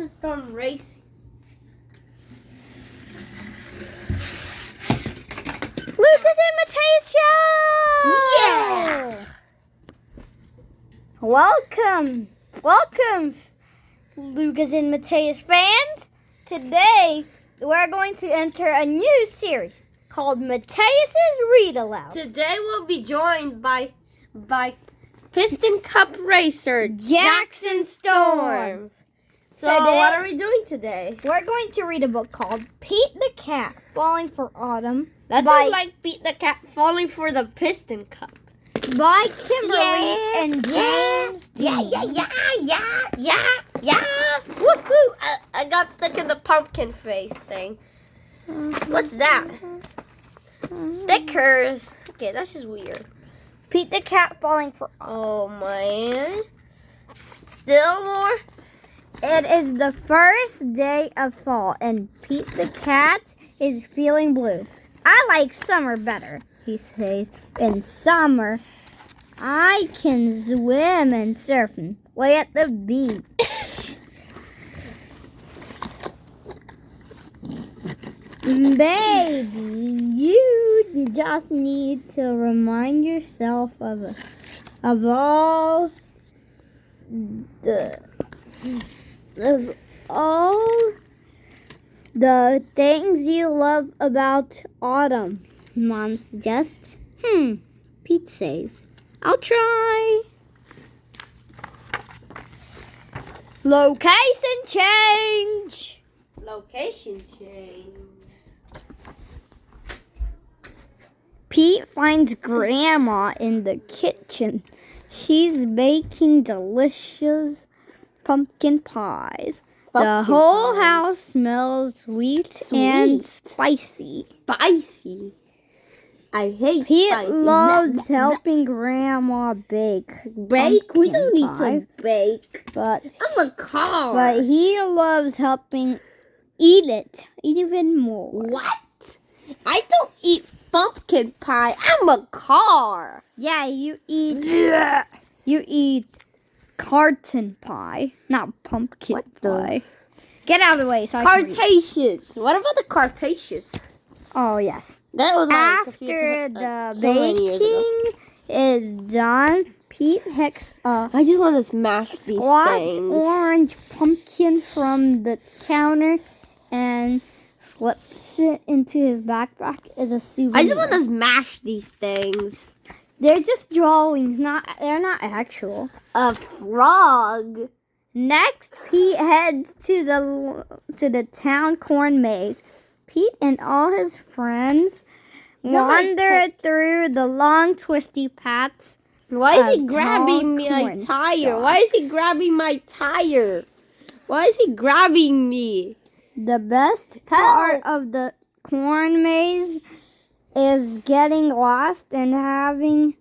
Storm Racing. Lucas and Mateus Show! Yeah! Welcome, Lucas and Mateus fans. Today, we're going to enter a new series called Mateus's Read Aloud. Today we'll be joined by Piston Cup racer Jackson Storm. So what are we doing today? We're going to read a book called Pete the Cat Falling for Autumn. That by- sounds like Pete the Cat falling for the Piston Cup. by Kimberly and James. Yeah. Woohoo! I got stuck in the pumpkin face thing. What's that? Stickers. Okay, that's just weird. Pete the Cat Falling for Oh man. Still more? It is the first day of fall, and Pete the Cat is feeling blue. I like summer better, he says. In summer, I can swim and surf and play at the beach. Baby, you just need to remind yourself of all the things you love about autumn, Mom suggests. Pete says, I'll try. Location change. Location change. Pete finds Grandma in the kitchen. She's baking delicious pumpkin pies. The whole house smells sweet and spicy. Spicy. I hate Pete spicy. loves helping Grandma bake. Bake? We don't need pumpkin to bake. But I'm a car. But he loves helping eat it even more. What? I don't eat pumpkin pie. I'm a car. Yeah, you eat carton pie, not pumpkin What the- pie. Get out of the way so I can read. Cretaceous. What about the Cretaceous? Oh, yes. That was like After the so many years ago. baking is done, Pete picks a I just want to smash these squat things. orange pumpkin from the counter and slips it into his backpack as a souvenir. I just want to smash these things. They're just drawings, they're not actual. A frog. Next, Pete heads to the town corn maze. Pete and all his friends wander through the long, twisty paths. Why is he Of grabbing my corn tire? Why is he stalks. grabbing my tire? Why is he grabbing me? The best part of the corn maze is getting lost and having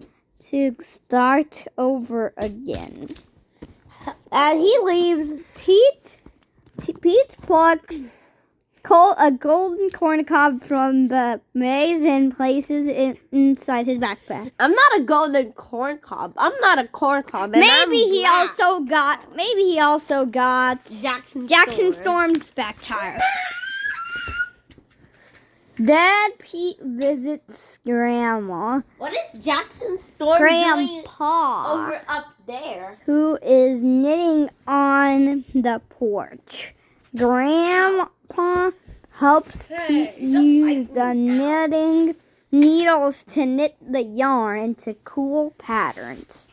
to start over again. As he leaves, Pete plucks a golden corn cob from the maze and places it inside his backpack. I'm not a golden corn cob. I'm not a corn cob. And Maybe he black. also got Jackson Storm's back tire. Then Pete visits Grandma, What is Jackson Storm doing Grandpa, over up there? who is knitting on the porch. Grandpa helps Pete use the knitting needles to knit the yarn into cool patterns.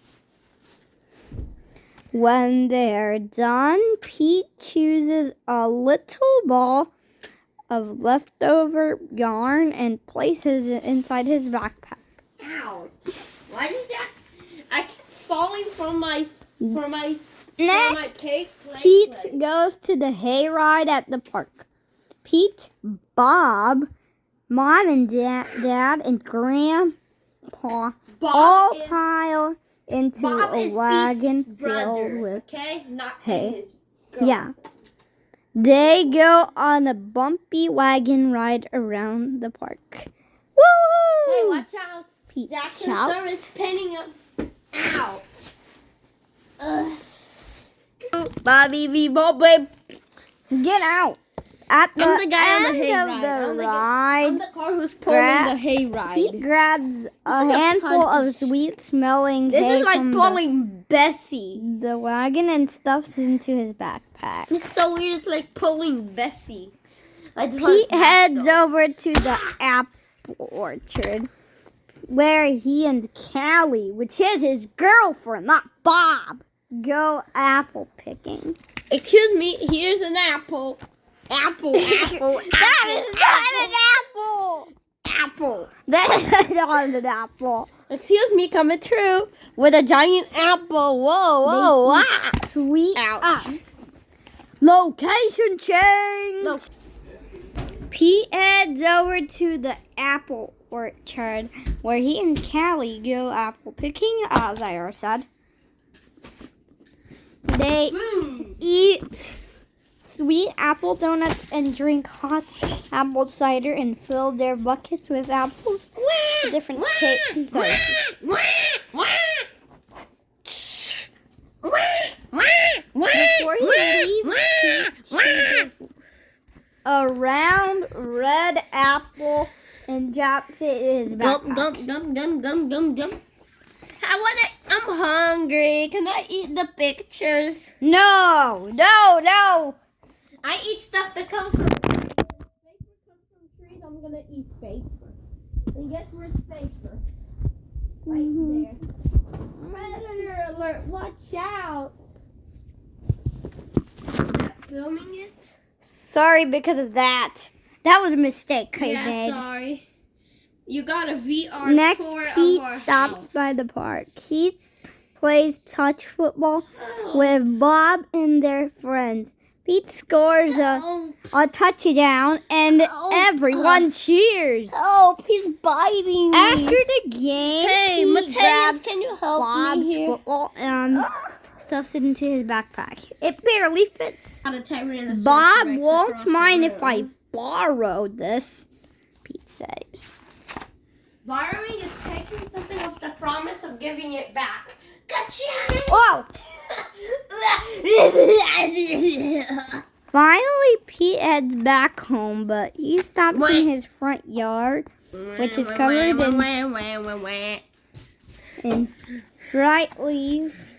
When they're done, Pete chooses a little ball of leftover yarn and places it inside his backpack. Ouch! Why is that? I keep falling from my Next, cake. Pete goes to the hayride at the park. Pete, Bob, Mom and Dad and Grandpa all pile into a wagon filled with hay. his girl. Yeah. They go on a bumpy wagon ride around the park. Woo! Hey, watch out! Pete Jackson shouts. Storm is pinning up. Ouch! Bobby V. Bobby. Get out. At I'm the guy on the end hayride. of the I'm ride, the car who's pulling the hayride. Pete grabs a like a handful of punch. sweet-smelling This hay is like from pulling Bessie. the wagon and stuffs into his backpack. It's so weird. It's like pulling Bessie. I just want Pete to smash heads though. over to the apple orchard, where he and Callie, which is his girlfriend, not Bob, go apple picking. Excuse me. Here's an apple. Apple. That is not an apple. apple. That is not an apple. Excuse me. Coming through with a giant apple. Whoa. They Ah. eat sweet. Ouch. Location change. No. Pete heads over to the apple orchard, where he and Callie go apple picking, as I already said. They Boom. eat sweet apple donuts and drink hot apple cider and fill their buckets with apples of different shapes and sizes. Before he leaves, he chooses a round red apple and drops it in his backpack. Gum. I'm hungry. Can I eat the pictures? No. I eat stuff that comes from trees. Paper comes from trees. I'm gonna eat paper. And guess where's paper? Right there. Predator alert! Watch out! Not filming it. Sorry because of that. That was a mistake I Yeah, made. sorry. You got a VR Next, tour Pete of our stops house. by the park. He plays touch football Oh. with Bob and their friends. Pete scores Oh, a touchdown and Oh. everyone cheers. help! He's biting me. After the game, Hey, Pete Mateus, grabs can you help Bob's me here? football and stuffs it into his backpack. It barely fits. Out of Tyrannosaurus Bob Rex won't across the mind if I room. borrow this, Pete says. Borrowing is taking something with the promise of giving it back. Gotcha! Whoa! Finally, Pete heads back home, but he stops in his front yard, which is covered in bright leaves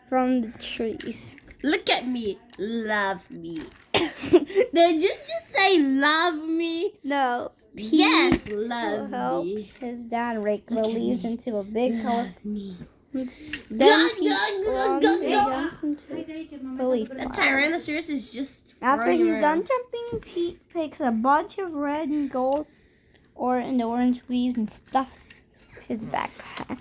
from the trees. Look at me. Love me. Did you just say love me? No, Yes, Pete love helps me. his dad rake the leaves into a big color. me. Then Pete runs and Go. jumps into the leaf The pile. Tyrannosaurus is just After running he's done around. jumping, Pete picks a bunch of red and gold and orange leaves and stuffs his backpack.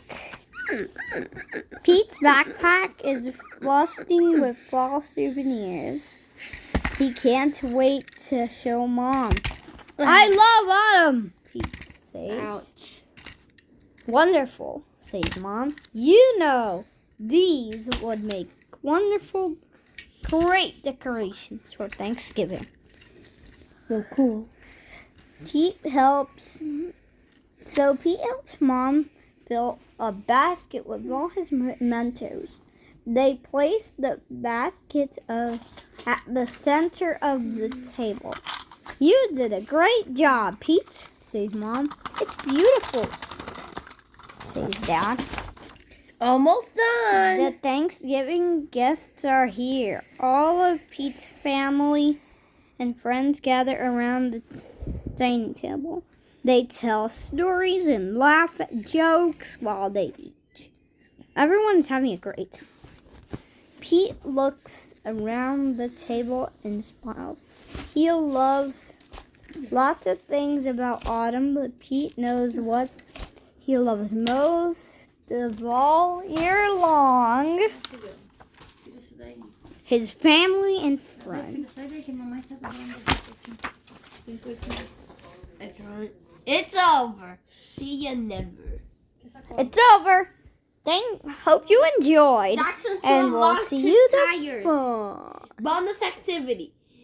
Pete's backpack is busting with fall souvenirs. He can't wait to show Mom. I love autumn, Pete says. Ouch. Wonderful, says Mom. You know, these would make wonderful, great decorations for Thanksgiving. So cool. Pete helps Mom fill a basket with all his mementos. They place the basket at the center of the table. You did a great job, Pete, says Mom. It's beautiful, says Dad. Almost done. The Thanksgiving guests are here. All of Pete's family and friends gather around the dining table. They tell stories and laugh at jokes while they eat. Everyone is having a great time. Pete looks around the table and smiles. He loves lots of things about autumn, but Pete knows what he loves most of all year long. His family and friends. It's over. See you never. It's over. Hope you enjoyed. Jackson still And we'll lost see his you tires. the fun. Bonus activity.